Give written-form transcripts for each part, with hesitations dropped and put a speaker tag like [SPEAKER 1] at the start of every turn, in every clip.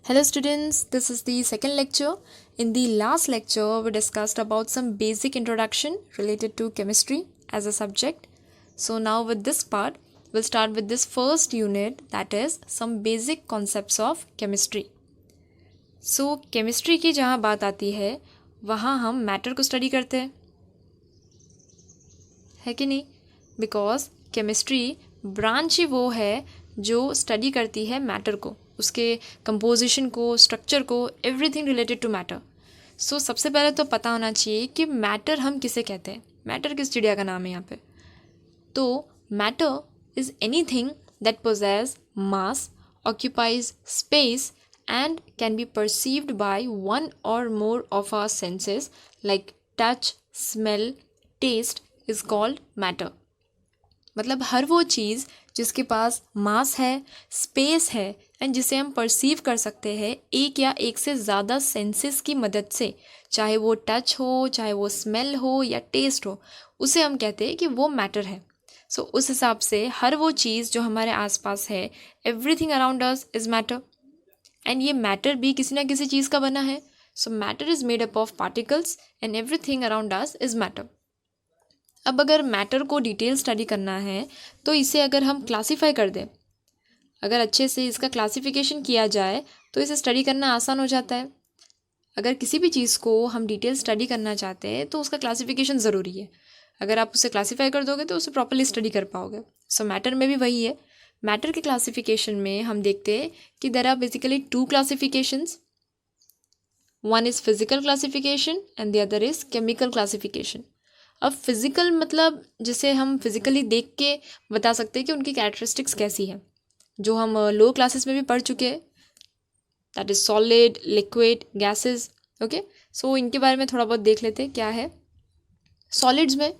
[SPEAKER 1] Hello students, this is the second lecture. In the last lecture, we discussed about some basic introduction related to chemistry as a subject. So now with this part, we'll start with this first unit, that is some basic concepts of chemistry. So chemistry की जहाँ बात आती है वहाँ हम matter को study करते हैं, है कि नहीं? बिकॉज केमिस्ट्री ब्रांच ही वो है जो स्टडी करती है मैटर को, उसके कंपोजिशन को, स्ट्रक्चर को, एवरीथिंग रिलेटेड टू मैटर. सो सबसे पहले तो पता होना चाहिए कि मैटर हम किसे कहते हैं. मैटर किस चिड़िया का नाम है यहाँ पे? तो matter is anything that possesses mass, occupies space and can be perceived by one or more of our senses like touch, smell, taste is called matter. मतलब हर वो चीज़ जिसके पास मास है, स्पेस है एंड जिसे हम परसीव कर सकते हैं एक या एक से ज़्यादा सेंसेस की मदद से, चाहे वो टच हो, चाहे वो स्मेल हो या टेस्ट हो, उसे हम कहते हैं कि वो मैटर है. सो उस हिसाब से हर वो चीज़ जो हमारे आसपास है, everything around us is matter. And ये मैटर भी किसी ना किसी चीज़ का बना है. सो matter is made up of particles and everything around us is matter. अब अगर मैटर को डिटेल स्टडी करना है तो इसे अगर हम क्लासीफाई कर दें, अगर अच्छे से इसका क्लासिफिकेशन किया जाए तो इसे स्टडी करना आसान हो जाता है. अगर किसी भी चीज़ को हम डिटेल स्टडी करना चाहते हैं तो उसका क्लासिफिकेशन ज़रूरी है. अगर आप उसे क्लासीफाई कर दोगे तो उसे प्रॉपरली स्टडी कर पाओगे. सो मैटर में भी वही है. मैटर के क्लासिफिकेशन में हम देखते हैं कि there are basically two classifications. One is physical classification and the other is chemical classification. अब फिज़िकल मतलब जिसे हम फिज़िकली देख के बता सकते हैं कि उनकी कैरेक्टरिस्टिक्स कैसी है, जो हम लो क्लासेस में भी पढ़ चुके हैं. That is solid, liquid, gases. Okay, so इनके बारे में थोड़ा बहुत देख लेते हैं क्या है. सॉलिड्स में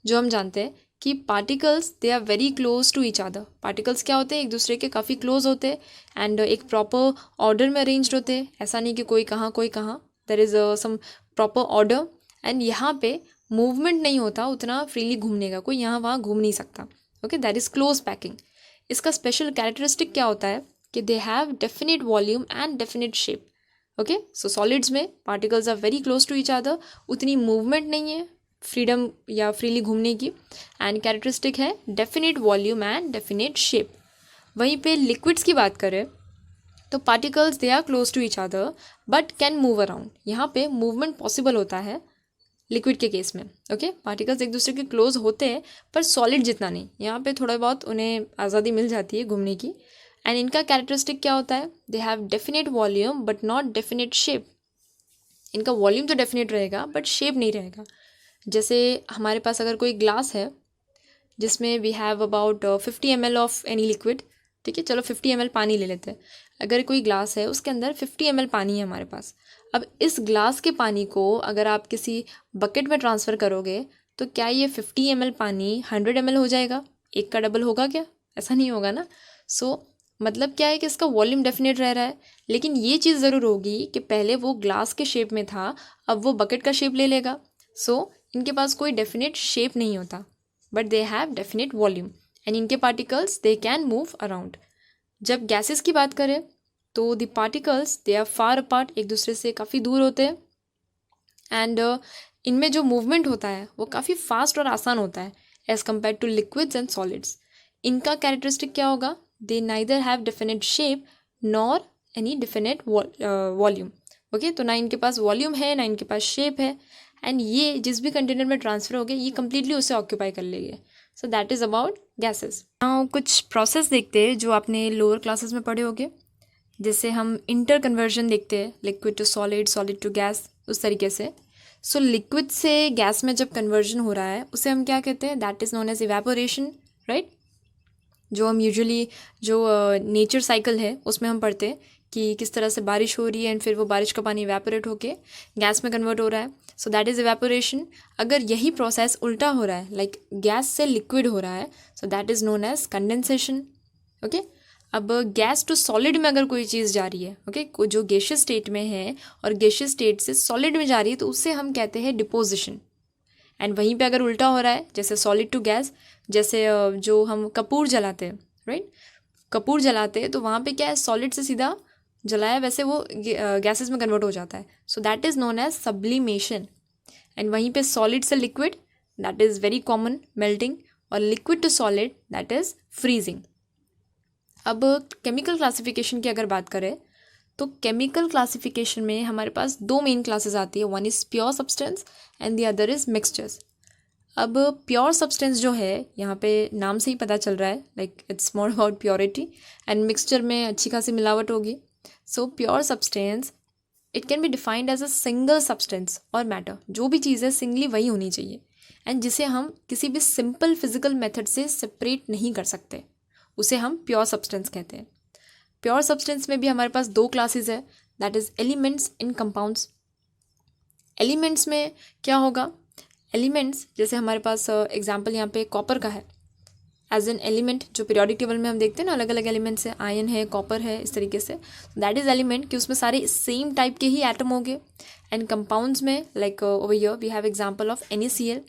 [SPEAKER 1] जो हम जानते हैं कि particles they are very close to each other. Particles क्या होते हैं? एक दूसरे के काफ़ी क्लोज होते हैं एंड एक प्रॉपर ऑर्डर में अरेंज्ड होते हैं. ऐसा नहीं कि कोई कहाँ कोई कहाँ, there is some proper order. And यहाँ पे मूवमेंट नहीं होता उतना फ्रीली घूमने का, कोई यहाँ वहाँ घूम नहीं सकता. Okay, that is close packing. इसका स्पेशल कैरेक्टरिस्टिक क्या होता है कि they have definite volume and definite shape. Okay, so solids में particles are very close to each other, उतनी मूवमेंट नहीं है फ्रीडम या फ्रीली घूमने की, एंड कैरेक्टरिस्टिक है definite volume and definite shape. वहीं पे लिक्विड्स की बात करें तो particles they are close to each other but can move around. यहाँ पे मूवमेंट पॉसिबल होता है लिक्विड के केस में. ओके, पार्टिकल्स एक दूसरे के क्लोज होते हैं पर सॉलिड जितना नहीं. यहाँ पे थोड़ा बहुत उन्हें आज़ादी मिल जाती है घूमने की. एंड इनका कैरेक्टरिस्टिक क्या होता है? दे have definite volume but not definite shape. इनका वॉल्यूम तो डेफिनेट रहेगा बट शेप नहीं रहेगा. जैसे हमारे पास अगर कोई ग्लास है जिसमें we have about 50 ml of any liquid. ठीक है, चलो 50 ml पानी ले लेते हैं. अगर कोई ग्लास है उसके अंदर 50 ml पानी है हमारे पास. अब इस ग्लास के पानी को अगर आप किसी बकेट में ट्रांसफ़र करोगे तो क्या ये 50 ml पानी 100 ml हो जाएगा? एक का डबल होगा क्या? ऐसा नहीं होगा ना. सो मतलब क्या है कि इसका वॉल्यूम डेफिनेट रह रहा है, लेकिन ये चीज़ ज़रूर होगी कि पहले वो ग्लास के शेप में था, अब वो बकेट का शेप ले लेगा. सो इनके पास कोई डेफिनेट शेप नहीं होता but they have definite volume and इनके particles they can move around. जब गैसेस की बात करें तो the particles they are far apart, एक दूसरे से काफ़ी दूर होते हैं. एंड इनमें जो मूवमेंट होता है वो काफ़ी फास्ट और आसान होता है as compare to liquids and solids. इनका कैरेक्टरिस्टिक क्या होगा? They neither have definite shape nor any definite volume. Okay, तो ना इनके पास वॉल्यूम है ना इनके पास शेप है, एंड ये जिस भी कंटेनर में ट्रांसफ़र हो गए ये कम्प्लीटली उसे ऑक्यूपाई कर लेंगे. सो दैट इज़ अबाउट गैसेस. हाँ, कुछ प्रोसेस देखते हैं जो आपने लोअर क्लासेस में पढ़े होंगे, जैसे हम इंटर कन्वर्जन देखते हैं, liquid to solid, solid to gas, उस तरीके से. सो लिक्विड से गैस में जब कन्वर्जन हो रहा है उसे हम क्या कहते हैं? That is known as evaporation, right. जो हम यूजुअली जो नेचर साइकिल है उसमें हम पढ़ते हैं कि किस तरह से बारिश हो रही है एंड फिर वो बारिश का पानी इवेपोरेट होके गैस में कन्वर्ट हो रहा है. So that is evaporation. अगर यही प्रोसेस उल्टा हो रहा है, लाइक गैस से लिक्विड हो रहा है, so that is known as condensation. Okay, अब गैस टू सॉलिड में अगर कोई चीज़ जा रही है, ओके, जो गैसियस स्टेट में है और गैसियस स्टेट से सॉलिड में जा रही है तो उससे हम कहते हैं डिपोजिशन. एंड वहीं पे अगर उल्टा हो रहा है, जैसे सॉलिड टू गैस, जैसे जो हम कपूर जलाते हैं, राइट, कपूर जलाते हैं तो वहाँ पे क्या है? सॉलिड से सीधा जलाया वैसे वो गैसेस में कन्वर्ट हो जाता है. So that is known as sublimation. And वहीं पे सॉलिड से liquid, that is very common, melting. और liquid to solid, that is freezing. अब केमिकल क्लासिफिकेशन की अगर बात करें तो केमिकल क्लासिफिकेशन में हमारे पास दो मेन क्लासेस आती है. One is pure substance and the other is mixtures. अब प्योर सब्सटेंस जो है, यहाँ पे नाम से ही पता चल रहा है, like it's more about purity. And mixture में अच्छी खासी मिलावट होगी. So pure substance it can be defined as a single substance और मैटर. जो भी चीज़ है सिंगली वही होनी चाहिए, एंड जिसे हम किसी भी सिंपल फिजिकल मेथड से सेपरेट नहीं कर सकते, उसे हम प्योर सब्सटेंस कहते हैं. प्योर सब्सटेंस में भी हमारे पास दो क्लासेस है, that is elements in compounds. Elements में क्या होगा, एलिमेंट्स जैसे हमारे पास एग्जांपल यहाँ पे कॉपर का है एज एन एलिमेंट, जो पीरियोडिक टेबल में हम देखते हैं ना, अलग अलग एलिमेंट्स है, आयरन है, कॉपर है, इस तरीके से. दैट इज़ एलिमेंट कि उसमें सारे सेम टाइप के ही एटम होंगे. एंड कंपाउंड्स में like over here we have example of NaCl.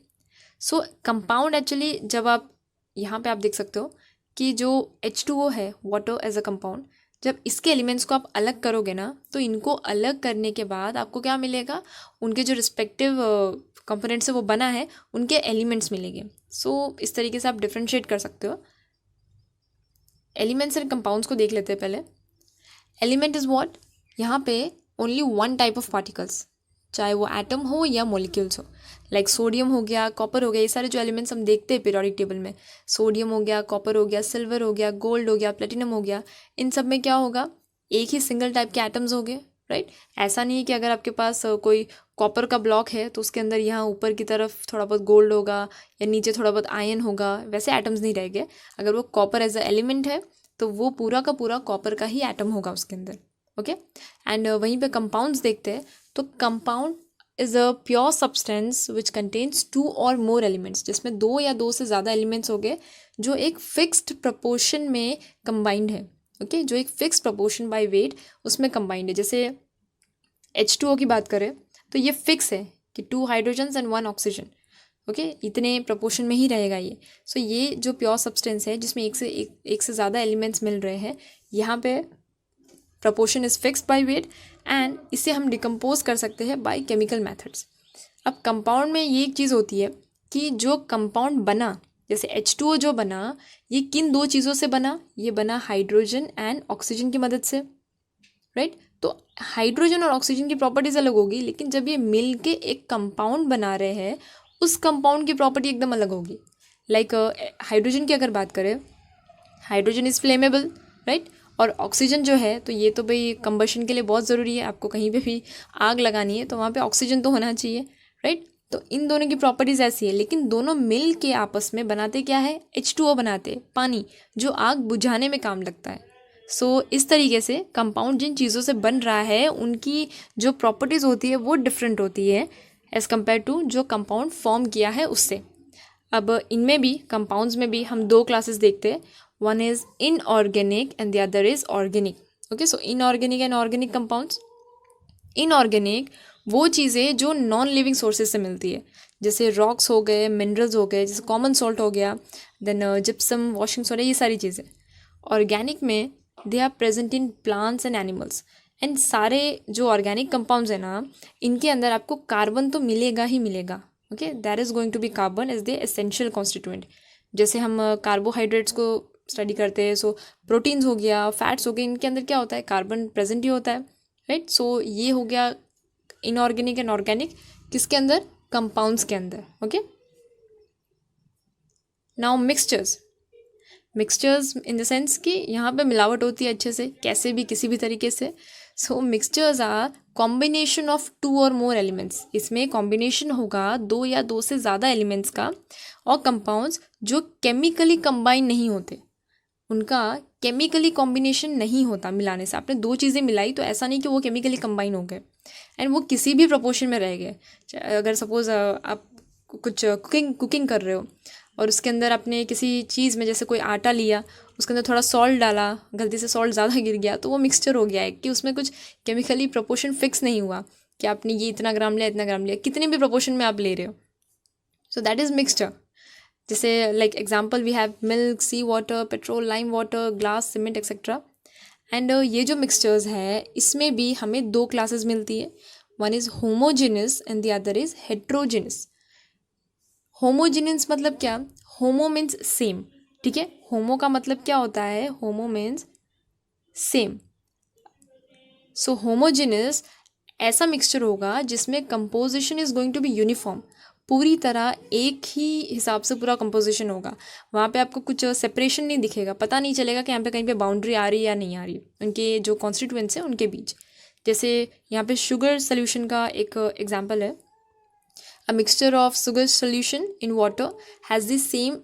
[SPEAKER 1] So compound actually, जब आप यहाँ पे आप देख सकते हो कि जो H2O है, वाटर एज अ कंपाउंड, जब इसके एलिमेंट्स को आप अलग करोगे ना, तो इनको अलग करने के बाद आपको क्या मिलेगा, उनके जो रिस्पेक्टिव कंपोनेंट से वो बना है उनके एलिमेंट्स मिलेंगे. सो इस तरीके से आप डिफ्रेंशिएट कर सकते हो. एलिमेंट्स एंड कंपाउंड्स को देख लेते हैं पहले. एलिमेंट इज़ व्हाट, यहाँ पे only one type of particles, चाहे वो एटम हो या मॉलिक्यूल्स हो. लाइक सोडियम हो गया, कॉपर हो गया, ये सारे जो एलिमेंट्स हम देखते हैं पीरियोडिक टेबल में, सोडियम हो गया, कॉपर हो गया, सिल्वर हो गया, गोल्ड हो गया, प्लेटिनम हो गया, इन सब में क्या होगा, एक ही सिंगल टाइप के एटम्स हो गए, राइट. ऐसा नहीं है कि अगर आपके पास कोई कॉपर का ब्लॉक है तो उसके अंदर यहाँ ऊपर की तरफ थोड़ा बहुत गोल्ड होगा या नीचे थोड़ा बहुत आयरन होगा, वैसे एटम्स नहीं रहेंगे. अगर वो कॉपर एज अ एलिमेंट है तो वो पूरा का पूरा कॉपर का ही एटम होगा उसके अंदर. ओके. एंड वहीं पे कंपाउंड्स देखते हैं तो compound is a pure substance which contains 2 और मोर एलिमेंट्स, जिसमें 2 या 2 से ज़्यादा एलिमेंट्स हो गए जो एक फिक्स्ड प्रपोर्शन में कंबाइंड है. ओके, जो एक फिक्स प्रपोर्शन बाय वेट उसमें कंबाइंड है. जैसे H2O की बात करें तो ये फिक्स है कि 2 हाइड्रोजन्स एंड 1 ऑक्सीजन. ओके, इतने प्रपोर्शन में ही रहेगा ये. सो ये जो प्योर सब्सटेंस है जिसमें एक से ज़्यादा एलिमेंट्स मिल रहे हैं, यहाँ पे proportion is fixed by weight, and इसे हम डिकम्पोज कर सकते हैं बाय केमिकल मेथड्स. अब कंपाउंड में ये एक चीज़ होती है कि जो कंपाउंड बना, जैसे H2O जो बना, ये किन दो चीज़ों से बना, ये बना हाइड्रोजन एंड ऑक्सीजन की मदद से, राइट. तो हाइड्रोजन और ऑक्सीजन की प्रॉपर्टीज़ अलग होगी, लेकिन जब ये मिल के एक कंपाउंड बना रहे हैं, उस कंपाउंड की प्रॉपर्टी एकदम अलग होगी. लाइक हाइड्रोजन की अगर बात करें, हाइड्रोजन इज़ फ्लेमेबल, राइट. और ऑक्सीजन जो है, तो ये तो भाई कंबशन के लिए बहुत ज़रूरी है. आपको कहीं पे भी आग लगानी है तो वहाँ पे ऑक्सीजन तो होना चाहिए, राइट. तो इन दोनों की प्रॉपर्टीज़ ऐसी है, लेकिन दोनों मिल के आपस में बनाते क्या है, H2O बनाते, पानी, जो आग बुझाने में काम लगता है. सो इस तरीके से कंपाउंड जिन चीज़ों से बन रहा है उनकी जो प्रॉपर्टीज़ होती है वो डिफरेंट होती है एज़ कम्पेयर टू जो कंपाउंड फॉर्म किया है उससे. अब इनमें भी, कंपाउंड्स में भी हम दो क्लासेस देखते हैं. One is inorganic and the other is organic. Okay, so inorganic and organic compounds. Inorganic वो चीज़ें जो नॉन लिविंग सोर्सेज से मिलती है, जैसे रॉक्स हो गए, मिनरल्स हो गए, जैसे कॉमन सॉल्ट हो गया, देन जिप्सम, वॉशिंग सोडा, ये सारी चीज़ें. ऑर्गेनिक में they are present in plants and animals. And सारे जो ऑर्गेनिक कंपाउंड्स हैं ना, इनके अंदर आपको कार्बन तो मिलेगा ही मिलेगा. Okay, that is going to be carbon as the essential constituent. जैसे हम कार्बोहाइड्रेट्स को स्टडी करते हैं, सो प्रोटीन्स हो गया, फैट्स हो गए, इनके अंदर क्या होता है, कार्बन प्रेजेंट ही होता है, राइट. सो ये हो गया इनऑर्गेनिक एंड ऑर्गेनिक, किसके अंदर, कंपाउंड्स के अंदर. Okay, now mixtures. Mixtures in the sense कि यहाँ पे मिलावट होती है अच्छे से, कैसे भी, किसी भी तरीके से. सो मिक्सचर्स आर कॉम्बिनेशन ऑफ 2 और मोर एलिमेंट्स. इसमें कॉम्बिनेशन होगा 2 या 2 से ज़्यादा एलिमेंट्स का, और कंपाउंड्स जो केमिकली कंबाइन नहीं होते, उनका केमिकली कॉम्बिनेशन नहीं होता मिलाने से. आपने 2 चीज़ें मिलाई तो ऐसा नहीं कि वो केमिकली कंबाइन हो गए, एंड वो किसी भी प्रपोर्शन में रह गए. अगर सपोज़ आप कुछ कुकिंग कर रहे हो और उसके अंदर आपने किसी चीज़ में, जैसे कोई आटा लिया, उसके अंदर थोड़ा सॉल्ट डाला, गलती से सॉल्ट ज़्यादा गिर गया, तो वो मिक्सचर हो गया है कि उसमें कुछ केमिकली प्रपोर्शन फिक्स नहीं हुआ कि आपने ये इतना ग्राम लिया, इतना ग्राम लिया, कितने भी प्रपोर्शन में आप ले रहे हो. So that is mixture. जैसे like example we have milk, sea water, petrol, lime water, glass, cement etcetera. And ये जो मिक्सचर्स है इसमें भी हमें दो क्लासेस मिलती है. One is homogenous and the other is heterogenous. Homogenous मतलब क्या? Homo means same. ठीक है, होमो का मतलब क्या होता है? Homo means same. So homogenous ऐसा मिक्सचर होगा जिसमें composition is going to be uniform. पूरी तरह एक ही हिसाब से पूरा कंपोजिशन होगा. वहाँ पे आपको कुछ सेपरेशन नहीं दिखेगा. पता नहीं चलेगा कि यहाँ पे कहीं पे बाउंड्री आ रही है या नहीं आ रही उनके जो कॉन्स्टिट्यूएंट्स हैं उनके बीच. जैसे यहाँ पे शुगर सोल्यूशन का एक एग्जांपल है. A mixture of sugar solution in water has the same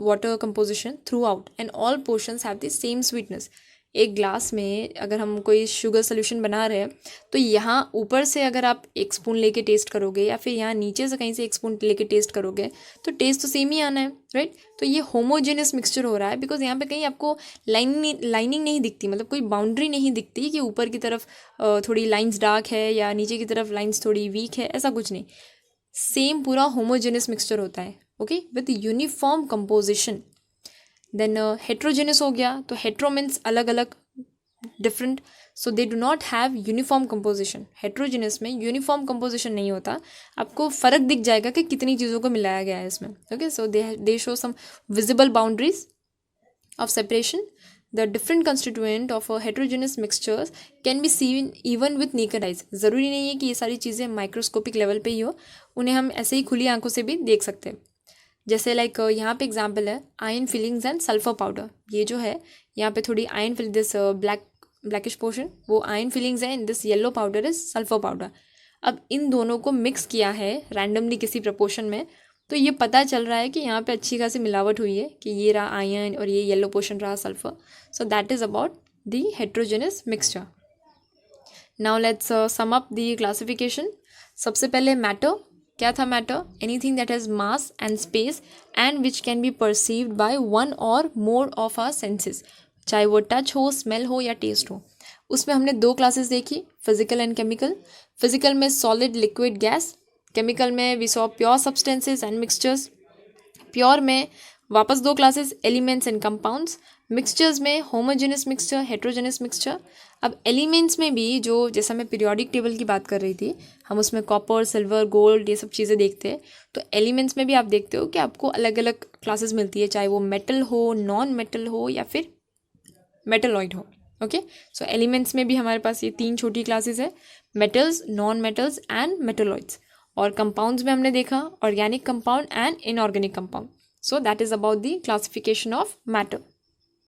[SPEAKER 1] water composition throughout and all portions have the same sweetness. एक ग्लास में अगर हम कोई शुगर सोल्यूशन बना रहे हैं तो यहाँ ऊपर से अगर आप एक स्पून लेके टेस्ट करोगे या फिर यहाँ नीचे से कहीं से एक स्पून लेके टेस्ट करोगे तो टेस्ट तो सेम ही आना है, राइट. तो ये होमोजेनस मिक्सचर हो रहा है बिकॉज यहाँ पे कहीं आपको लाइनिंग नहीं दिखती, मतलब कोई बाउंड्री नहीं दिखती कि ऊपर की तरफ थोड़ी लाइन्स डार्क है या नीचे की तरफ लाइन्स थोड़ी वीक है, ऐसा कुछ नहीं. सेम पूरा होमोजेनस मिक्सचर होता है, okay, with uniform composition. Then heterogeneous हो गया तो हेट्रो मीन्स अलग अलग, different. So they do not have uniform composition. Heterogeneous में यूनिफॉर्म कंपोजिशन नहीं होता. आपको फ़र्क दिख जाएगा कि कितनी चीज़ों को मिलाया गया है इसमें, okay. So they show some visible boundaries of separation. The different constituent of a heterogeneous mixtures can be seen even with naked eyes. ज़रूरी नहीं है कि ये सारी चीज़ें माइक्रोस्कोपिक लेवल पे ही हो, उन्हें हम ऐसे ही खुली आंखों से भी देख सकते हैं. जैसे लाइक यहाँ पे एग्जांपल है iron filings and sulphur powder. ये जो है यहाँ पे थोड़ी iron fill this blackish portion वो आयरन फिलिंग्स है and this yellow powder is sulphur powder. अब इन दोनों को मिक्स किया है रैंडमली किसी प्रपोर्शन में तो ये पता चल रहा है कि यहाँ पे अच्छी खासी मिलावट हुई है कि ये रहा आयरन और ये येलो पोर्शन रहा sulphur. So that is about the heterogeneous mixture. Now let's sum up the classification. सबसे पहले मैटर. क्या था matter? Anything that has mass and space and which can be perceived by one और more of our senses. चाहे वो touch हो, smell हो या टेस्ट हो. उसमें हमने दो क्लासेस देखी, फिजिकल एंड केमिकल. फिजिकल में सॉलिड, लिक्विड, गैस. केमिकल में we saw pure substances and mixtures. Pure में वापस दो classes, elements and compounds. Mixtures में होमोजेनस मिक्सचर, हेट्रोजेनस मिक्सचर. अब एलिमेंट्स में भी जो जैसा मैं पीरियोडिक टेबल की बात कर रही थी, हम उसमें कॉपर, सिल्वर, गोल्ड ये सब चीज़ें देखते हैं. तो एलिमेंट्स में भी आप देखते हो कि आपको अलग अलग क्लासेस मिलती है, चाहे वो मेटल हो, नॉन मेटल हो या फिर मेटलॉइड हो, ओके. सो एलिमेंट्स में भी हमारे पास ये तीन छोटी क्लासेस है, metals, non metals and metalloids. और कंपाउंड्स में हमने देखा organic compound and inorganic compound. So that is about the classification of matter.